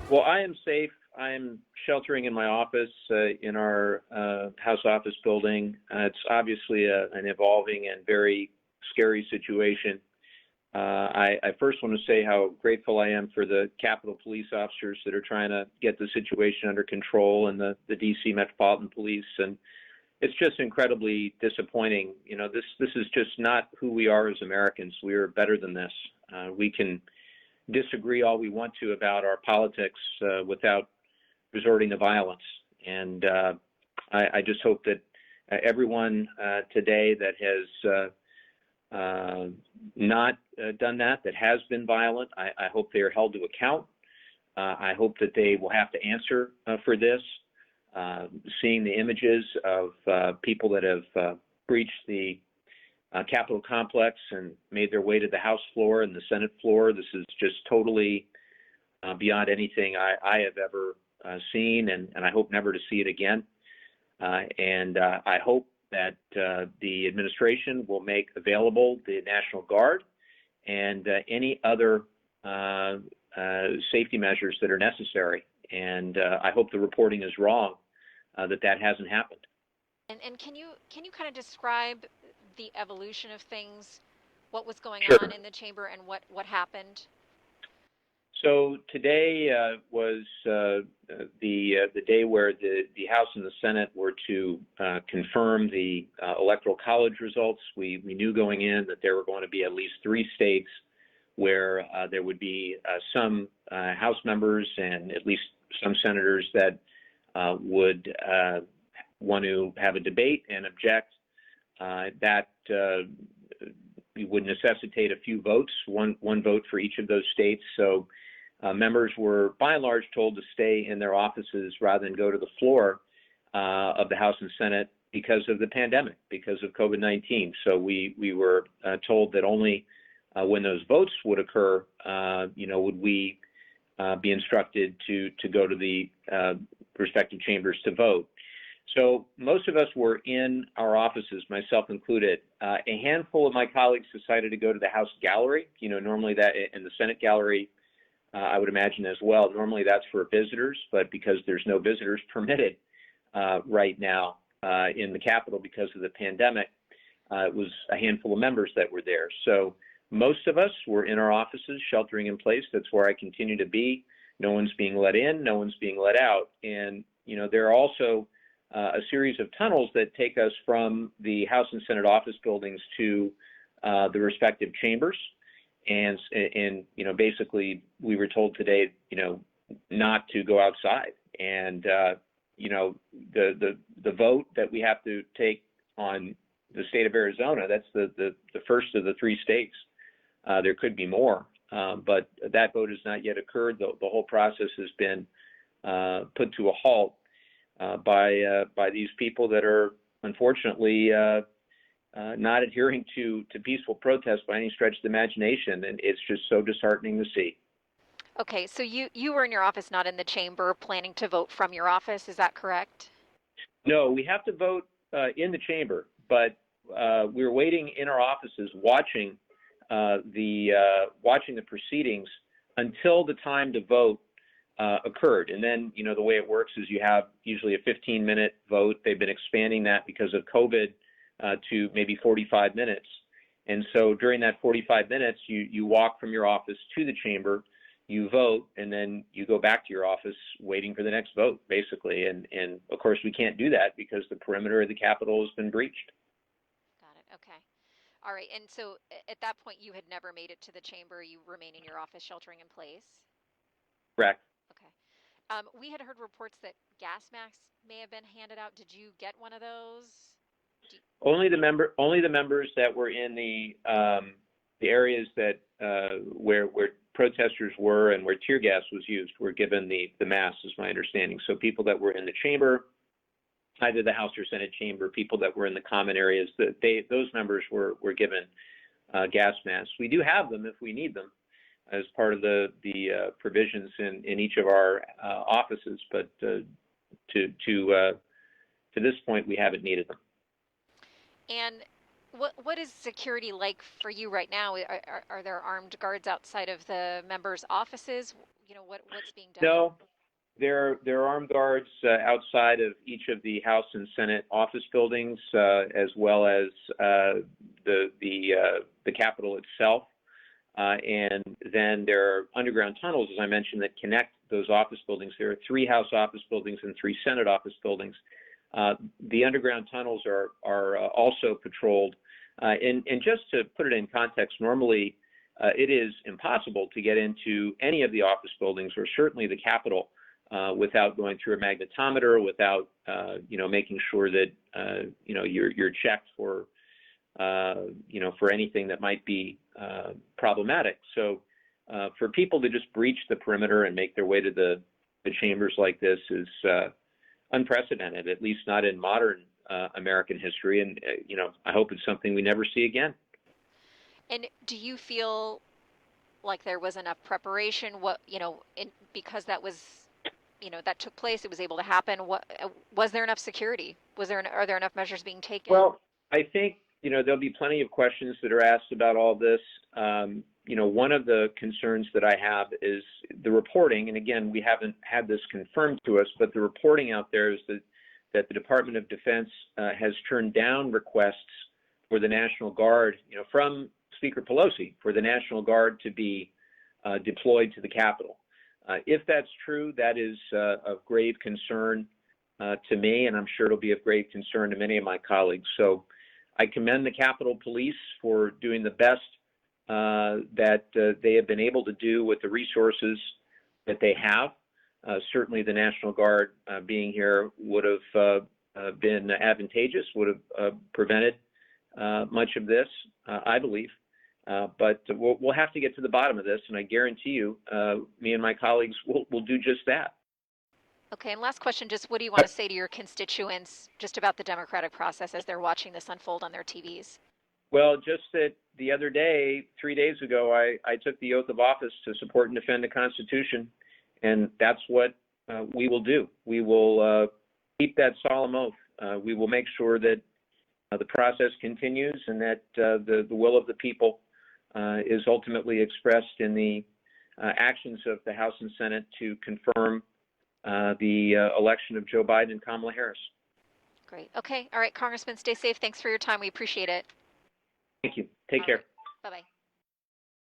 Well, I am safe. I am sheltering in my office in our house office building. It's obviously an evolving and very scary situation. I first want to say how grateful I am for the Capitol police officers that are trying to get the situation under control, and the D.C. Metropolitan Police. And it's just incredibly disappointing. You know, this is just not who we are as Americans. We are better than this. We can disagree all we want to about our politics without resorting to violence. And I just hope that everyone today that has not done that has been violent, I hope they are held to account. I hope that they will have to answer for this. Seeing the images of people that have breached the Capitol complex and made their way to the House floor and the Senate floor, this is just totally beyond anything I have ever seen, and I hope never to see it again. And I hope that the administration will make available the National Guard and any other safety measures that are necessary. And I hope the reporting is wrong that hasn't happened. And can you kind of describe the evolution of things, what was going Sure. on in the chamber and what happened? So today was the day where the House and the Senate were to confirm the Electoral College results. We knew going in that there were going to be at least 3 states where there would be some House members and at least some senators that would want to have a debate and object. That would necessitate a few votes, one vote for each of those states. So members were, by and large, told to stay in their offices rather than go to the floor of the House and Senate because of the pandemic, because of COVID-19. So we were told that only when those votes would occur, would we be instructed to go to the respective chambers to vote. So most of us were in our offices, myself included. A handful of my colleagues decided to go to the House gallery. You know, normally that in the Senate gallery, I would imagine as well. Normally that's for visitors, but because there's no visitors permitted right now in the Capitol because of the pandemic, it was a handful of members that were there. So most of us were in our offices, sheltering in place. That's where I continue to be. No one's being let in, no one's being let out. And, you know, there are also a series of tunnels that take us from the House and Senate office buildings to the respective chambers. And you know, basically, we were told today, you know, not to go outside. And you know, the vote that we have to take on the state of Arizona, that's the first of the 3 states. There could be more, but that vote has not yet occurred. The whole process has been put to a halt by these people that are unfortunately not adhering to peaceful protest by any stretch of the imagination, and it's just so disheartening to see. Okay, so you were in your office, not in the chamber, planning to vote from your office. Is that correct? No, we have to vote in the chamber, but we were waiting in our offices, watching the proceedings until the time to vote occurred. And then, you know, the way it works is you have usually a 15-minute vote. They've been expanding that because of COVID to maybe 45 minutes. And so during that 45 minutes, you walk from your office to the chamber, you vote, and then you go back to your office waiting for the next vote, basically. And of course, we can't do that because the perimeter of the Capitol has been breached. Got it. Okay. All right. And so at that point, you had never made it to the chamber. You remain in your office sheltering in place? Correct. Okay. We had heard reports that gas masks may have been handed out. Did you get one of those? Only the members that were in the areas that where protesters were and where tear gas was used were given the masks, is my understanding. So people that were in the chamber, either the House or Senate chamber, people that were in the common areas, those members were given gas masks. We do have them if we need them as part of the provisions in each of our offices, but to this point, we haven't needed them. And what is security like for you right now? Are there armed guards outside of the members' offices? What's being done? No, there are armed guards outside of each of the House and Senate office buildings, as well as the Capitol itself. And then there are underground tunnels, as I mentioned, that connect those office buildings. There are 3 House office buildings and 3 Senate office buildings. The underground tunnels are also patrolled. And just to put it in context, normally it is impossible to get into any of the office buildings, or certainly the Capitol, without going through a magnetometer, without making sure that you're checked for for anything that might be problematic. So for people to just breach the perimeter and make their way to the chambers like this is unprecedented, at least not in modern American history. And I hope it's something we never see again. And do you feel like there was enough preparation? Because that was, that took place, it was able to happen. Was there enough security? Are there enough measures being taken? Well, I think there'll be plenty of questions that are asked about all this. One of the concerns that I have is the reporting, and again, we haven't had this confirmed to us, but the reporting out there is that the Department of Defense has turned down requests for the National Guard, from Speaker Pelosi, for the National Guard to be deployed to the Capitol. If that's true, that is of grave concern to me, and I'm sure it'll be of grave concern to many of my colleagues. So I commend the Capitol Police for doing the best that they have been able to do with the resources that they have. Certainly the National Guard being here would have been advantageous, would have prevented much of this, I believe. But we'll have to get to the bottom of this, and I guarantee you, me and my colleagues will do just that. Okay, and last question, just what do you want to say to your constituents just about the democratic process as they're watching this unfold on their TVs? Well, just that the other day, 3 days ago, I took the oath of office to support and defend the Constitution, and that's what we will do. We will keep that solemn oath. We will make sure that the process continues and that the will of the people is ultimately expressed in the actions of the House and Senate to confirm the election of Joe Biden and Kamala Harris. Great. Okay. All right, Congressman, stay safe. Thanks for your time. We appreciate it. Thank you. Take care. Bye-bye.